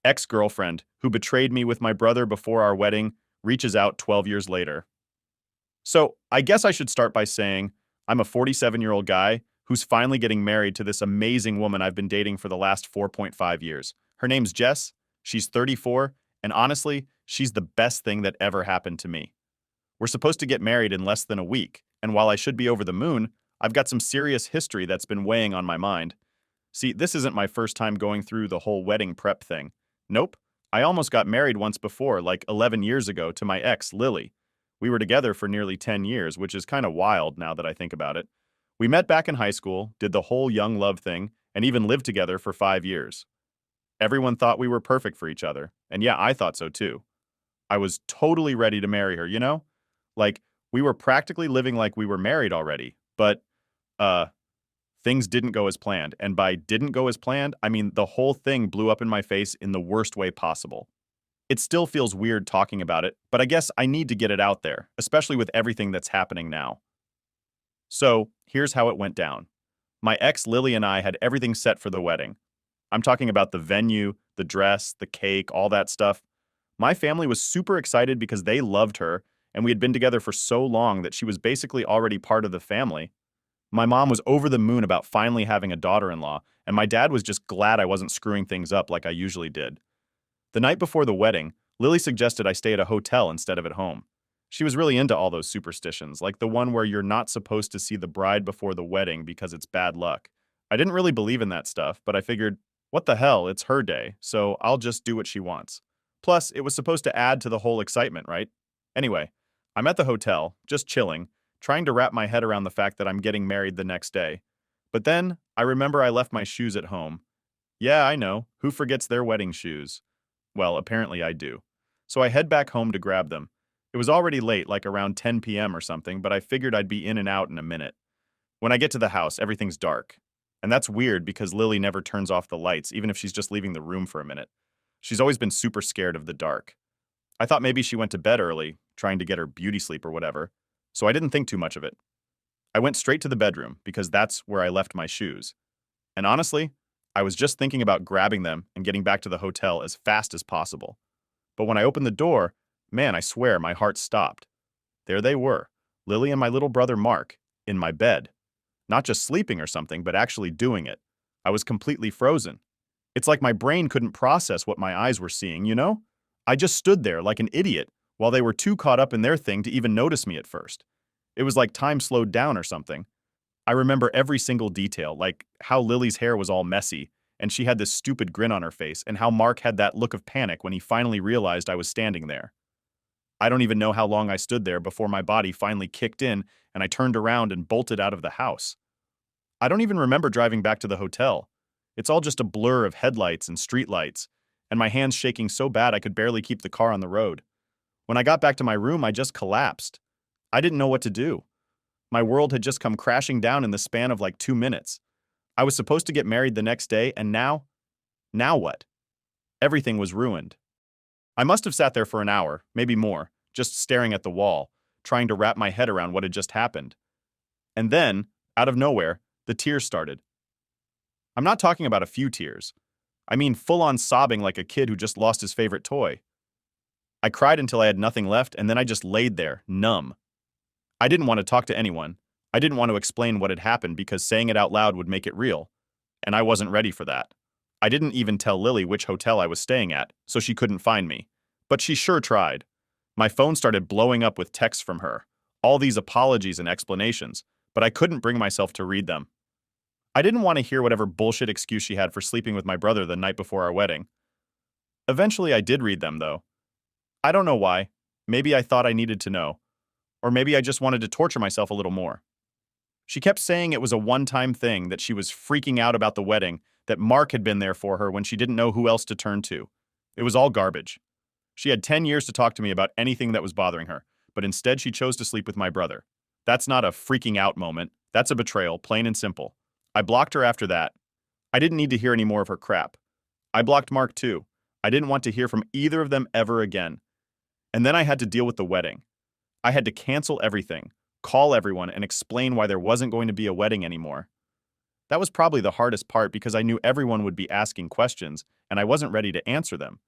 Ex-girlfriend, who betrayed me with my brother before our wedding, reaches out 12 years later. So, I guess I should start by saying I'm a 47-year-old guy who's finally getting married to this amazing woman I've been dating for the last 4.5 years. Her name's Jess, she's 34, and honestly, she's the best thing that ever happened to me. We're supposed to get married in less than a week, and while I should be over the moon, I've got some serious history that's been weighing on my mind. See, this isn't my first time going through the whole wedding prep thing. Nope. I almost got married once before, like 11 years ago, to my ex, Lily. We were together for nearly 10 years, which is kind of wild now that I think about it. We met back in high school, did the whole young love thing, and even lived together for 5 years. Everyone thought we were perfect for each other, and yeah, I thought so too. I was totally ready to marry her, you know? Like, we were practically living like we were married already, but, uh, things didn't go as planned. And by didn't go as planned, I mean the whole thing blew up in my face in the worst way possible. It still feels weird talking about it, but I guess I need to get it out there, especially with everything that's happening now. So, here's how it went down. My ex Lily and I had everything set for the wedding. I'm talking about the venue, the dress, the cake, all that stuff. My family was super excited because they loved her, and we had been together for so long that she was basically already part of the family. My mom was over the moon about finally having a daughter-in-law, and my dad was just glad I wasn't screwing things up like I usually did. The night before the wedding, Lily suggested I stay at a hotel instead of at home. She was really into all those superstitions, like the one where you're not supposed to see the bride before the wedding because it's bad luck. I didn't really believe in that stuff, but I figured, what the hell, it's her day, so I'll just do what she wants. Plus, it was supposed to add to the whole excitement, right? Anyway, I'm at the hotel, just chilling, trying to wrap my head around the fact that I'm getting married the next day. But then, I remember I left my shoes at home. Yeah, I know, who forgets their wedding shoes? Well, apparently I do. So I head back home to grab them. It was already late, like around 10 p.m. or something, but I figured I'd be in and out in a minute. When I get to the house, everything's dark. And that's weird because Lily never turns off the lights, even if she's just leaving the room for a minute. She's always been super scared of the dark. I thought maybe she went to bed early, trying to get her beauty sleep or whatever, so I didn't think too much of it. I went straight to the bedroom because that's where I left my shoes. And honestly, I was just thinking about grabbing them and getting back to the hotel as fast as possible. But when I opened the door, man, I swear my heart stopped. There they were, Lily and my little brother Mark, in my bed. Not just sleeping or something, but actually doing it. I was completely frozen. It's like my brain couldn't process what my eyes were seeing, you know? I just stood there like an idiot while they were too caught up in their thing to even notice me at first. It was like time slowed down or something. I remember every single detail, like how Lily's hair was all messy, and she had this stupid grin on her face, and how Mark had that look of panic when he finally realized I was standing there. I don't even know how long I stood there before my body finally kicked in and I turned around and bolted out of the house. I don't even remember driving back to the hotel. It's all just a blur of headlights and streetlights, and my hands shaking so bad I could barely keep the car on the road. When I got back to my room, I just collapsed. I didn't know what to do. My world had just come crashing down in the span of like 2 minutes. I was supposed to get married the next day, and now what? Everything was ruined. I must have sat there for an hour, maybe more, just staring at the wall, trying to wrap my head around what had just happened. And then, out of nowhere, the tears started. I'm not talking about a few tears. I mean full-on sobbing like a kid who just lost his favorite toy. I cried until I had nothing left, and then I just laid there, numb. I didn't want to talk to anyone. I didn't want to explain what had happened because saying it out loud would make it real, and I wasn't ready for that. I didn't even tell Lily which hotel I was staying at, so she couldn't find me. But she sure tried. My phone started blowing up with texts from her, all these apologies and explanations, but I couldn't bring myself to read them. I didn't want to hear whatever bullshit excuse she had for sleeping with my brother the night before our wedding. Eventually, I did read them, though. I don't know why. Maybe I thought I needed to know. Or maybe I just wanted to torture myself a little more. She kept saying it was a one-time thing, that she was freaking out about the wedding, that Mark had been there for her when she didn't know who else to turn to. It was all garbage. She had 10 years to talk to me about anything that was bothering her, but instead she chose to sleep with my brother. That's not a freaking out moment. That's a betrayal, plain and simple. I blocked her after that. I didn't need to hear any more of her crap. I blocked Mark too. I didn't want to hear from either of them ever again. And then I had to deal with the wedding. I had to cancel everything, call everyone, and explain why there wasn't going to be a wedding anymore. That was probably the hardest part because I knew everyone would be asking questions, and I wasn't ready to answer them.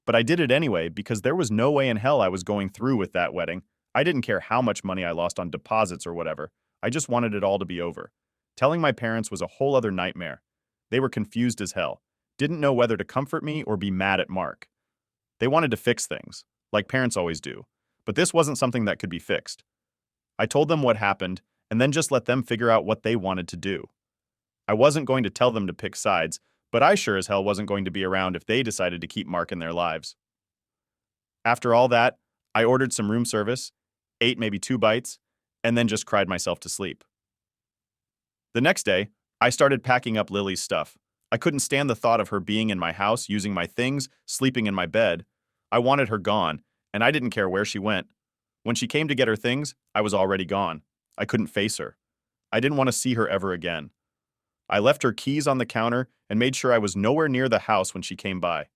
But I did it anyway because there was no way in hell I was going through with that wedding. I didn't care how much money I lost on deposits or whatever. I just wanted it all to be over. Telling my parents was a whole other nightmare. They were confused as hell, didn't know whether to comfort me or be mad at Mark. They wanted to fix things, like parents always do. But this wasn't something that could be fixed. I told them what happened, and then just let them figure out what they wanted to do. I wasn't going to tell them to pick sides, but I sure as hell wasn't going to be around if they decided to keep Mark in their lives. After all that, I ordered some room service, ate maybe 2 bites, and then just cried myself to sleep. The next day, I started packing up Lily's stuff. I couldn't stand the thought of her being in my house, using my things, sleeping in my bed. I wanted her gone, and I didn't care where she went. When she came to get her things, I was already gone. I couldn't face her. I didn't want to see her ever again. I left her keys on the counter and made sure I was nowhere near the house when she came by.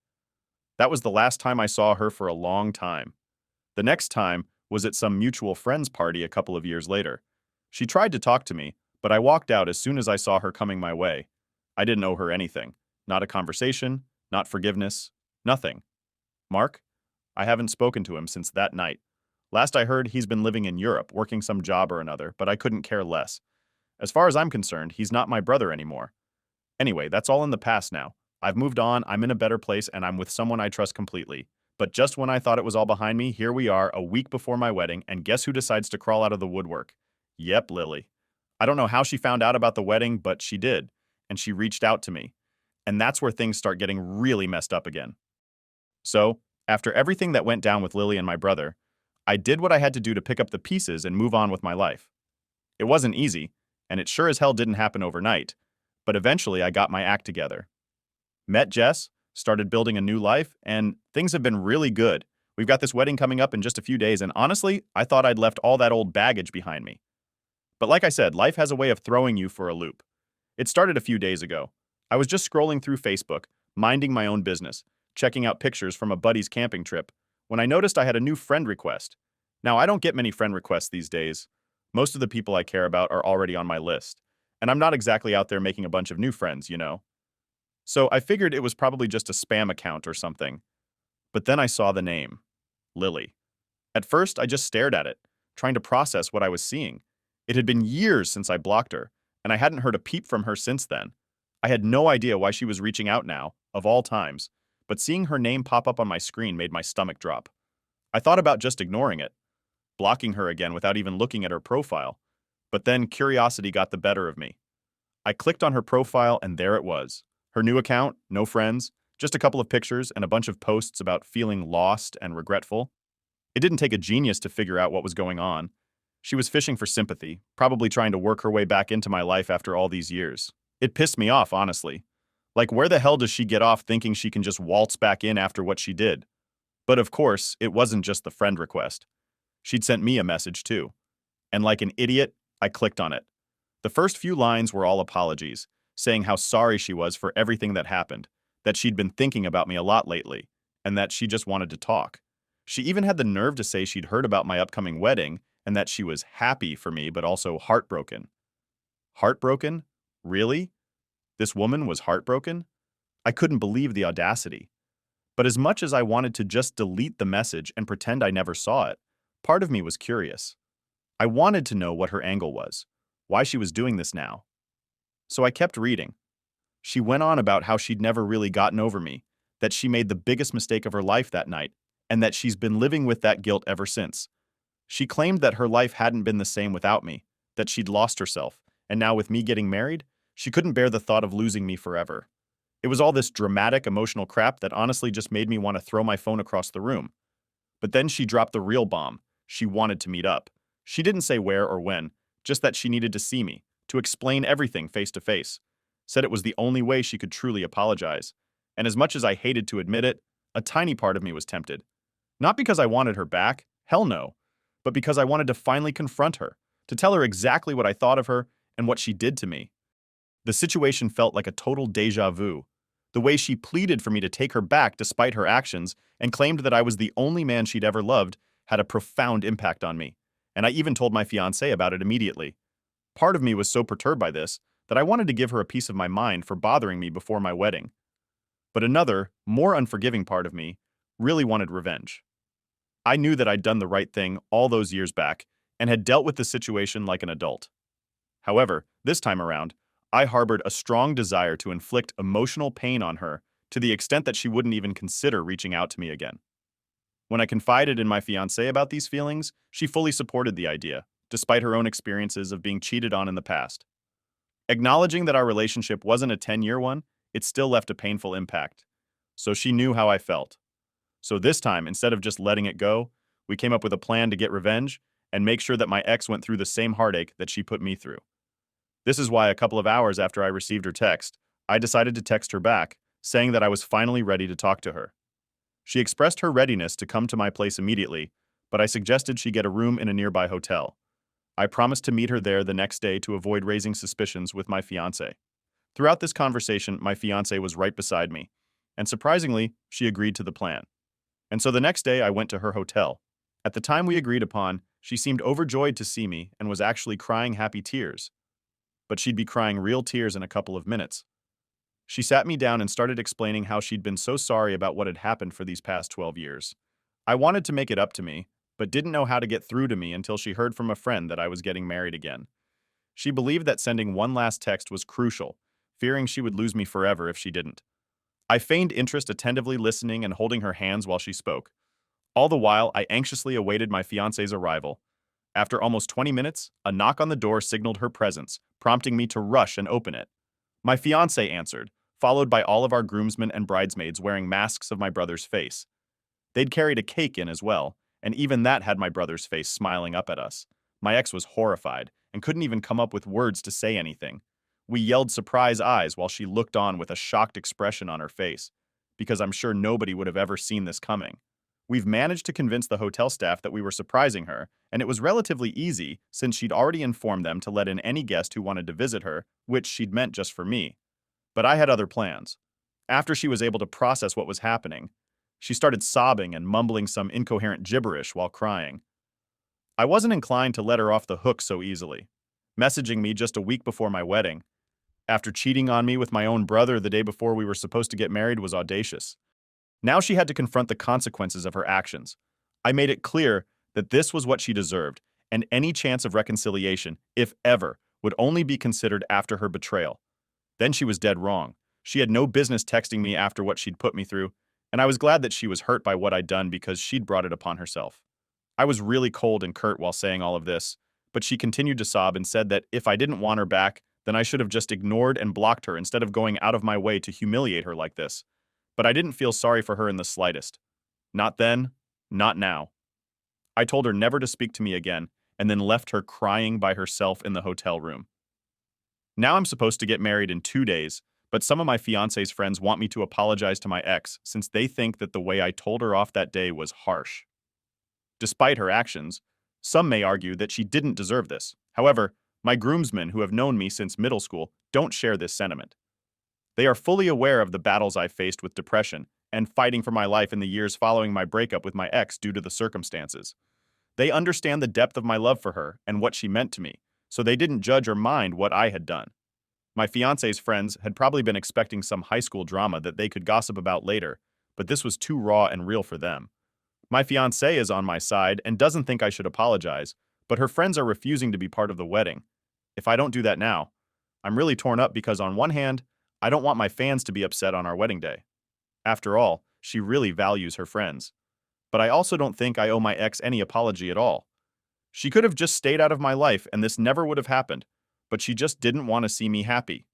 That was the last time I saw her for a long time. The next time was at some mutual friend's party a couple of years later. She tried to talk to me, but I walked out as soon as I saw her coming my way. I didn't owe her anything. Not a conversation, not forgiveness, nothing. Mark? I haven't spoken to him since that night. Last I heard, he's been living in Europe, working some job or another, but I couldn't care less. As far as I'm concerned, he's not my brother anymore. Anyway, that's all in the past now. I've moved on, I'm in a better place, and I'm with someone I trust completely. But just when I thought it was all behind me, here we are, a week before my wedding, and guess who decides to crawl out of the woodwork? Yep, Lily. I don't know how she found out about the wedding, but she did, and she reached out to me. And that's where things start getting really messed up again. So, after everything that went down with Lily and my brother, I did what I had to do to pick up the pieces and move on with my life. It wasn't easy, and it sure as hell didn't happen overnight, but eventually I got my act together. Met Jess, started building a new life, and things have been really good. We've got this wedding coming up in just a few days, and honestly, I thought I'd left all that old baggage behind me. But like I said, life has a way of throwing you for a loop. It started a few days ago. I was just scrolling through Facebook, minding my own business, checking out pictures from a buddy's camping trip, when I noticed I had a new friend request. Now, I don't get many friend requests these days. Most of the people I care about are already on my list, and I'm not exactly out there making a bunch of new friends, you know. So I figured it was probably just a spam account or something. But then I saw the name, Lily. At first, I just stared at it, trying to process what I was seeing. It had been years since I blocked her, and I hadn't heard a peep from her since then. I had no idea why she was reaching out now, of all times, but seeing her name pop up on my screen made my stomach drop. I thought about just ignoring it, blocking her again without even looking at her profile. But then curiosity got the better of me. I clicked on her profile and there it was. Her new account, no friends, just a couple of pictures and a bunch of posts about feeling lost and regretful. It didn't take a genius to figure out what was going on. She was fishing for sympathy, probably trying to work her way back into my life after all these years. It pissed me off, honestly. Like, where the hell does she get off thinking she can just waltz back in after what she did? But of course, it wasn't just the friend request. She'd sent me a message too. And like an idiot, I clicked on it. The first few lines were all apologies, saying how sorry she was for everything that happened, that she'd been thinking about me a lot lately, and that she just wanted to talk. She even had the nerve to say she'd heard about my upcoming wedding and that she was happy for me but also heartbroken. Heartbroken? Really? This woman was heartbroken? I couldn't believe the audacity. But as much as I wanted to just delete the message and pretend I never saw it, part of me was curious. I wanted to know what her angle was, why she was doing this now. So I kept reading. She went on about how she'd never really gotten over me, that she made the biggest mistake of her life that night, and that she's been living with that guilt ever since. She claimed that her life hadn't been the same without me, that she'd lost herself, and now with me getting married, she couldn't bear the thought of losing me forever. It was all this dramatic, emotional crap that honestly just made me want to throw my phone across the room. But then she dropped the real bomb. She wanted to meet up. She didn't say where or when, just that she needed to see me, to explain everything face to face. Said it was the only way she could truly apologize. And as much as I hated to admit it, a tiny part of me was tempted. Not because I wanted her back, hell no, but because I wanted to finally confront her, to tell her exactly what I thought of her and what she did to me. The situation felt like a total déjà vu. The way she pleaded for me to take her back despite her actions and claimed that I was the only man she'd ever loved had a profound impact on me. And I even told my fiancé about it immediately. Part of me was so perturbed by this that I wanted to give her a piece of my mind for bothering me before my wedding. But another, more unforgiving part of me really wanted revenge. I knew that I'd done the right thing all those years back and had dealt with the situation like an adult. However, this time around, I harbored a strong desire to inflict emotional pain on her to the extent that she wouldn't even consider reaching out to me again. When I confided in my fiancée about these feelings, she fully supported the idea, despite her own experiences of being cheated on in the past. Acknowledging that our relationship wasn't a 10-year one, it still left a painful impact. So she knew how I felt. So this time, instead of just letting it go, we came up with a plan to get revenge and make sure that my ex went through the same heartache that she put me through. This is why a couple of hours after I received her text, I decided to text her back, saying that I was finally ready to talk to her. She expressed her readiness to come to my place immediately, but I suggested she get a room in a nearby hotel. I promised to meet her there the next day to avoid raising suspicions with my fiancé. Throughout this conversation, my fiancé was right beside me, and surprisingly, she agreed to the plan. And so the next day, I went to her hotel. At the time we agreed upon, she seemed overjoyed to see me and was actually crying happy tears. But she'd be crying real tears in a couple of minutes. She sat me down and started explaining how she'd been so sorry about what had happened for these past 12 years. I wanted to make it up to me, but didn't know how to get through to me until she heard from a friend that I was getting married again. She believed that sending one last text was crucial, fearing she would lose me forever if she didn't. I feigned interest, attentively listening and holding her hands while she spoke. All the while, I anxiously awaited my fiancé's arrival. After almost 20 minutes, a knock on the door signaled her presence, prompting me to rush and open it. My fiancé answered, followed by all of our groomsmen and bridesmaids wearing masks of my brother's face. They'd carried a cake in as well, and even that had my brother's face smiling up at us. My ex was horrified and couldn't even come up with words to say anything. We yelled surprise eyes while she looked on with a shocked expression on her face, because I'm sure nobody would have ever seen this coming. We've managed to convince the hotel staff that we were surprising her, and it was relatively easy since she'd already informed them to let in any guest who wanted to visit her, which she'd meant just for me. But I had other plans. After she was able to process what was happening, she started sobbing and mumbling some incoherent gibberish while crying. I wasn't inclined to let her off the hook so easily. Messaging me just a week before my wedding, after cheating on me with my own brother the day before we were supposed to get married, was audacious. Now she had to confront the consequences of her actions. I made it clear that this was what she deserved, and any chance of reconciliation, if ever, would only be considered after her betrayal. Then she was dead wrong. She had no business texting me after what she'd put me through, and I was glad that she was hurt by what I'd done because she'd brought it upon herself. I was really cold and curt while saying all of this, but she continued to sob and said that if I didn't want her back, then I should have just ignored and blocked her instead of going out of my way to humiliate her like this. But I didn't feel sorry for her in the slightest. Not then, not now. I told her never to speak to me again, and then left her crying by herself in the hotel room. Now I'm supposed to get married in 2 days, but some of my fiancé's friends want me to apologize to my ex since they think that the way I told her off that day was harsh. Despite her actions, some may argue that she didn't deserve this. However, my groomsmen who have known me since middle school don't share this sentiment. They are fully aware of the battles I faced with depression and fighting for my life in the years following my breakup with my ex due to the circumstances. They understand the depth of my love for her and what she meant to me, so they didn't judge or mind what I had done. My fiancé's friends had probably been expecting some high school drama that they could gossip about later, but this was too raw and real for them. My fiancée is on my side and doesn't think I should apologize, but her friends are refusing to be part of the wedding. If I don't do that now, I'm really torn up because on one hand, I don't want my fans to be upset on our wedding day. After all, she really values her friends. But I also don't think I owe my ex any apology at all. She could have just stayed out of my life and this never would have happened, but she just didn't want to see me happy.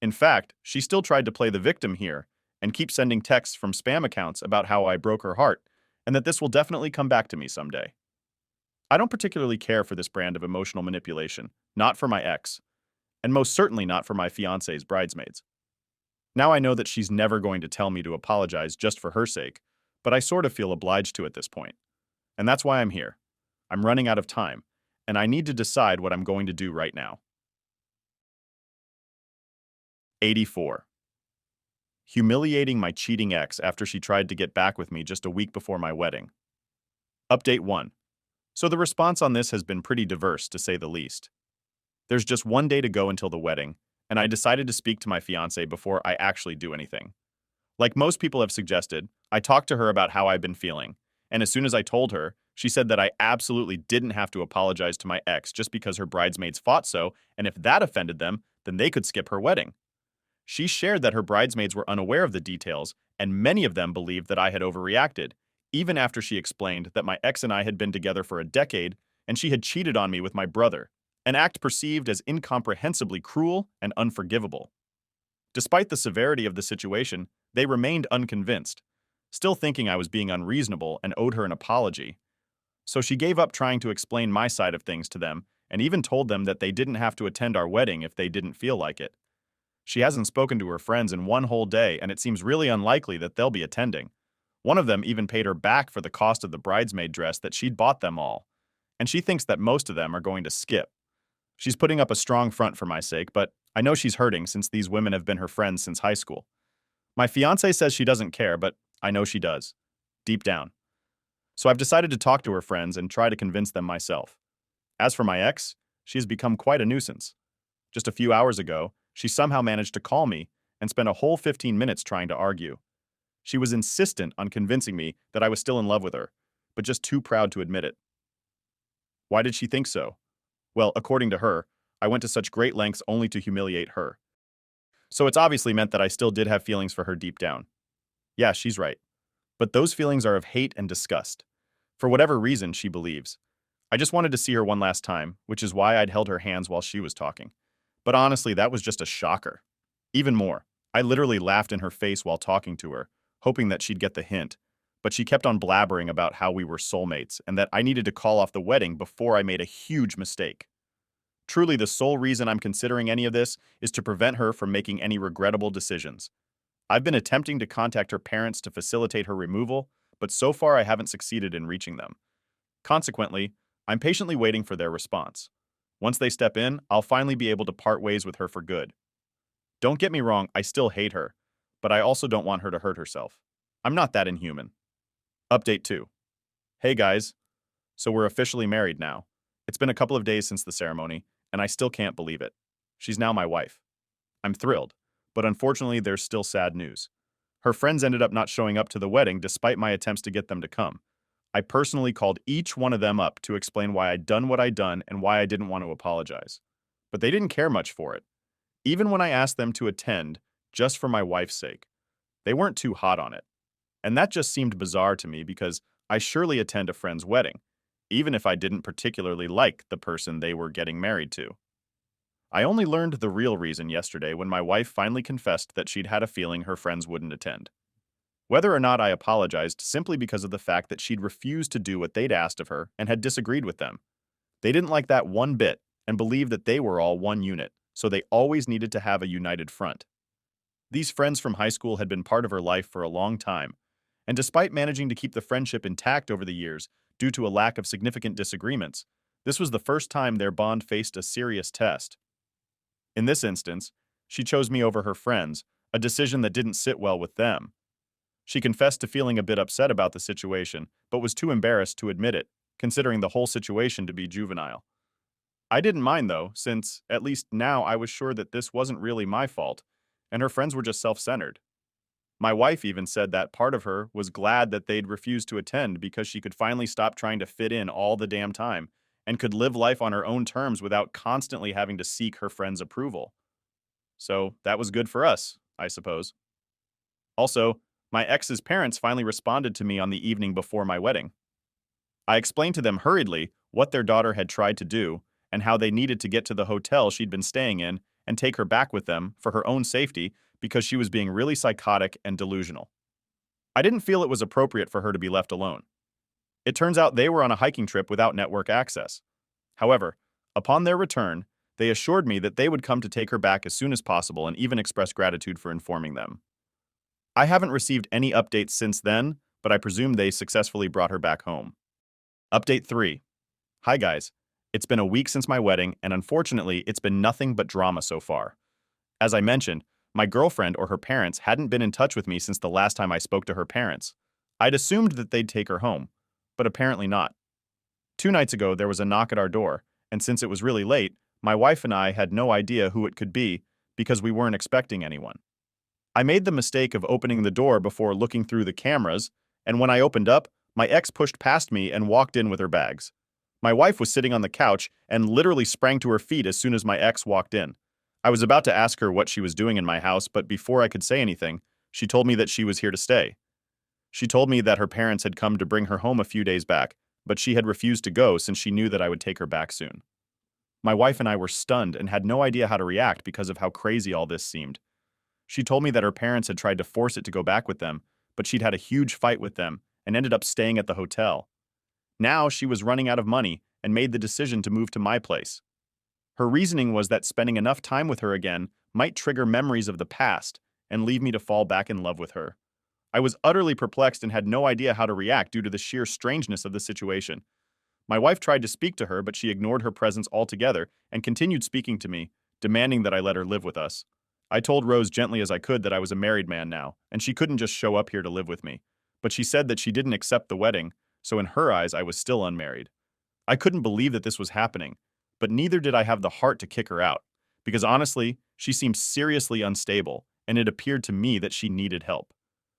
In fact, she still tried to play the victim here and keep sending texts from spam accounts about how I broke her heart and that this will definitely come back to me someday. I don't particularly care for this brand of emotional manipulation, not for my ex, and most certainly not for my fiancé's bridesmaids. Now I know that she's never going to tell me to apologize just for her sake, but I sort of feel obliged to at this point. And that's why I'm here. I'm running out of time, and I need to decide what I'm going to do right now. 84. Humiliating my cheating ex after she tried to get back with me just a week before my wedding. Update 1. So the response on this has been pretty diverse, to say the least. There's just one day to go until the wedding, and I decided to speak to my fiancé before I actually do anything. Like most people have suggested, I talked to her about how I've been feeling, and as soon as I told her, she said that I absolutely didn't have to apologize to my ex just because her bridesmaids fought so, and if that offended them, then they could skip her wedding. She shared that her bridesmaids were unaware of the details, and many of them believed that I had overreacted, even after she explained that my ex and I had been together for a decade and she had cheated on me with my brother, an act perceived as incomprehensibly cruel and unforgivable. Despite the severity of the situation, they remained unconvinced, still thinking I was being unreasonable and owed her an apology. So she gave up trying to explain my side of things to them and even told them that they didn't have to attend our wedding if they didn't feel like it. She hasn't spoken to her friends in one whole day, and it seems really unlikely that they'll be attending. One of them even paid her back for the cost of the bridesmaid dress that she'd bought them all, and she thinks that most of them are going to skip. She's putting up a strong front for my sake, but I know she's hurting since these women have been her friends since high school. My fiance says she doesn't care, but I know she does, deep down. So I've decided to talk to her friends and try to convince them myself. As for my ex, she has become quite a nuisance. Just a few hours ago, she somehow managed to call me and spent a whole 15 minutes trying to argue. She was insistent on convincing me that I was still in love with her, but just too proud to admit it. Why did she think so? Well, according to her, I went to such great lengths only to humiliate her. So it's obviously meant that I still did have feelings for her deep down. Yeah, she's right. But those feelings are of hate and disgust. For whatever reason, she believes. I just wanted to see her one last time, which is why I'd held her hands while she was talking. But honestly, that was just a shocker. Even more, I literally laughed in her face while talking to her, hoping that she'd get the hint. But she kept on blabbering about how we were soulmates and that I needed to call off the wedding before I made a huge mistake. Truly, the sole reason I'm considering any of this is to prevent her from making any regrettable decisions. I've been attempting to contact her parents to facilitate her removal, but so far I haven't succeeded in reaching them. Consequently, I'm patiently waiting for their response. Once they step in, I'll finally be able to part ways with her for good. Don't get me wrong, I still hate her, but I also don't want her to hurt herself. I'm not that inhuman. Update 2. Hey guys. So we're officially married now. It's been a couple of days since the ceremony, and I still can't believe it. She's now my wife. I'm thrilled, but unfortunately there's still sad news. Her friends ended up not showing up to the wedding despite my attempts to get them to come. I personally called each one of them up to explain why I'd done what I'd done and why I didn't want to apologize. But they didn't care much for it. Even when I asked them to attend, just for my wife's sake, they weren't too hot on it. And that just seemed bizarre to me because I surely attend a friend's wedding, even if I didn't particularly like the person they were getting married to. I only learned the real reason yesterday when my wife finally confessed that she'd had a feeling her friends wouldn't attend. Whether or not I apologized simply because of the fact that she'd refused to do what they'd asked of her and had disagreed with them. They didn't like that one bit and believed that they were all one unit, so they always needed to have a united front. These friends from high school had been part of her life for a long time, and despite managing to keep the friendship intact over the years due to a lack of significant disagreements, this was the first time their bond faced a serious test. In this instance, she chose me over her friends, a decision that didn't sit well with them. She confessed to feeling a bit upset about the situation, but was too embarrassed to admit it, considering the whole situation to be juvenile. I didn't mind though, since, at least now, I was sure that this wasn't really my fault, and her friends were just self-centered. My wife even said that part of her was glad that they'd refused to attend because she could finally stop trying to fit in all the damn time and could live life on her own terms without constantly having to seek her friends' approval. So that was good for us, I suppose. Also, my ex's parents finally responded to me on the evening before my wedding. I explained to them hurriedly what their daughter had tried to do and how they needed to get to the hotel she'd been staying in and take her back with them for her own safety because she was being really psychotic and delusional. I didn't feel it was appropriate for her to be left alone. It turns out they were on a hiking trip without network access. However, upon their return, they assured me that they would come to take her back as soon as possible and even expressed gratitude for informing them. I haven't received any updates since then, but I presume they successfully brought her back home. Update 3. Hi guys. It's been a week since my wedding, and unfortunately, it's been nothing but drama so far. As I mentioned, my girlfriend or her parents hadn't been in touch with me since the last time I spoke to her parents. I'd assumed that they'd take her home, but apparently not. 2 nights ago, there was a knock at our door, and since it was really late, my wife and I had no idea who it could be because we weren't expecting anyone. I made the mistake of opening the door before looking through the cameras, and when I opened up, my ex pushed past me and walked in with her bags. My wife was sitting on the couch and literally sprang to her feet as soon as my ex walked in. I was about to ask her what she was doing in my house, but before I could say anything, she told me that she was here to stay. She told me that her parents had come to bring her home a few days back, but she had refused to go since she knew that I would take her back soon. My wife and I were stunned and had no idea how to react because of how crazy all this seemed. She told me that her parents had tried to force it to go back with them, but she'd had a huge fight with them and ended up staying at the hotel. Now she was running out of money and made the decision to move to my place. Her reasoning was that spending enough time with her again might trigger memories of the past and leave me to fall back in love with her. I was utterly perplexed and had no idea how to react due to the sheer strangeness of the situation. My wife tried to speak to her, but she ignored her presence altogether and continued speaking to me, demanding that I let her live with us. I told Rose gently as I could that I was a married man now, and she couldn't just show up here to live with me. But she said that she didn't accept the wedding, so in her eyes I was still unmarried. I couldn't believe that this was happening, but neither did I have the heart to kick her out, because honestly, she seemed seriously unstable, and it appeared to me that she needed help.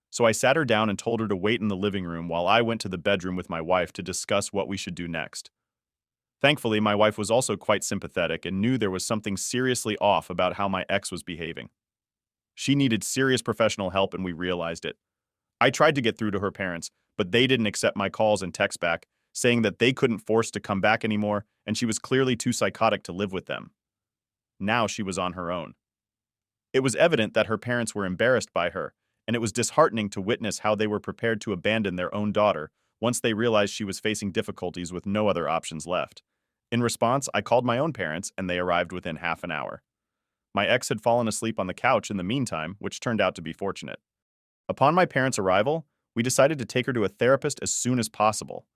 So I sat her down and told her to wait in the living room while I went to the bedroom with my wife to discuss what we should do next. Thankfully, my wife was also quite sympathetic and knew there was something seriously off about how my ex was behaving. She needed serious professional help and we realized it. I tried to get through to her parents, but they didn't accept my calls and texts back, saying that they couldn't force to come back anymore and she was clearly too psychotic to live with them. Now she was on her own. It was evident that her parents were embarrassed by her, and it was disheartening to witness how they were prepared to abandon their own daughter once they realized she was facing difficulties with no other options left. In response, I called my own parents, and they arrived within half an hour. My ex had fallen asleep on the couch in the meantime, which turned out to be fortunate. Upon my parents' arrival, we decided to take her to a therapist as soon as possible,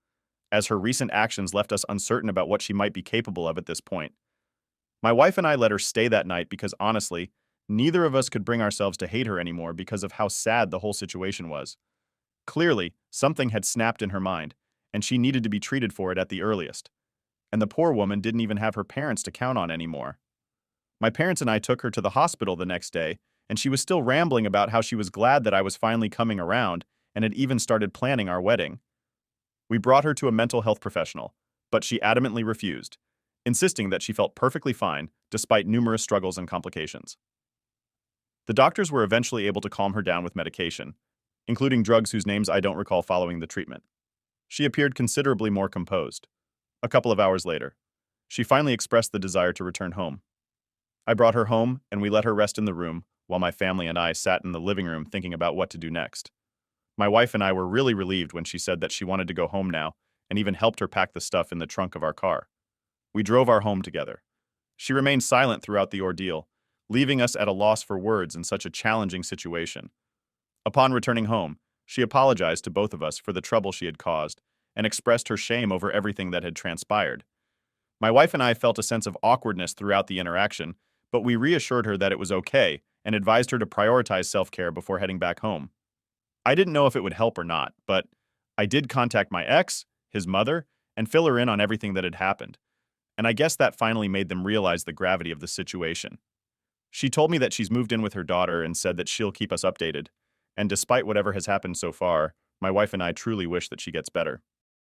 as her recent actions left us uncertain about what she might be capable of at this point. My wife and I let her stay that night because honestly, neither of us could bring ourselves to hate her anymore because of how sad the whole situation was. Clearly, something had snapped in her mind, and she needed to be treated for it at the earliest. And the poor woman didn't even have her parents to count on anymore. My parents and I took her to the hospital the next day, and she was still rambling about how she was glad that I was finally coming around and had even started planning our wedding. We brought her to a mental health professional, but she adamantly refused, insisting that she felt perfectly fine despite numerous struggles and complications. The doctors were eventually able to calm her down with medication, including drugs whose names I don't recall following the treatment. She appeared considerably more composed. A couple of hours later, she finally expressed the desire to return home. I brought her home and we let her rest in the room while my family and I sat in the living room thinking about what to do next. My wife and I were really relieved when she said that she wanted to go home now and even helped her pack the stuff in the trunk of our car. We drove our home together. She remained silent throughout the ordeal, leaving us at a loss for words in such a challenging situation. Upon returning home, she apologized to both of us for the trouble she had caused and expressed her shame over everything that had transpired. My wife and I felt a sense of awkwardness throughout the interaction, but we reassured her that it was okay and advised her to prioritize self-care before heading back home. I didn't know if it would help or not, but I did contact my ex, his mother, and fill her in on everything that had happened. And I guess that finally made them realize the gravity of the situation. She told me that she's moved in with her daughter and said that she'll keep us updated. And despite whatever has happened so far, my wife and I truly wish that she gets better.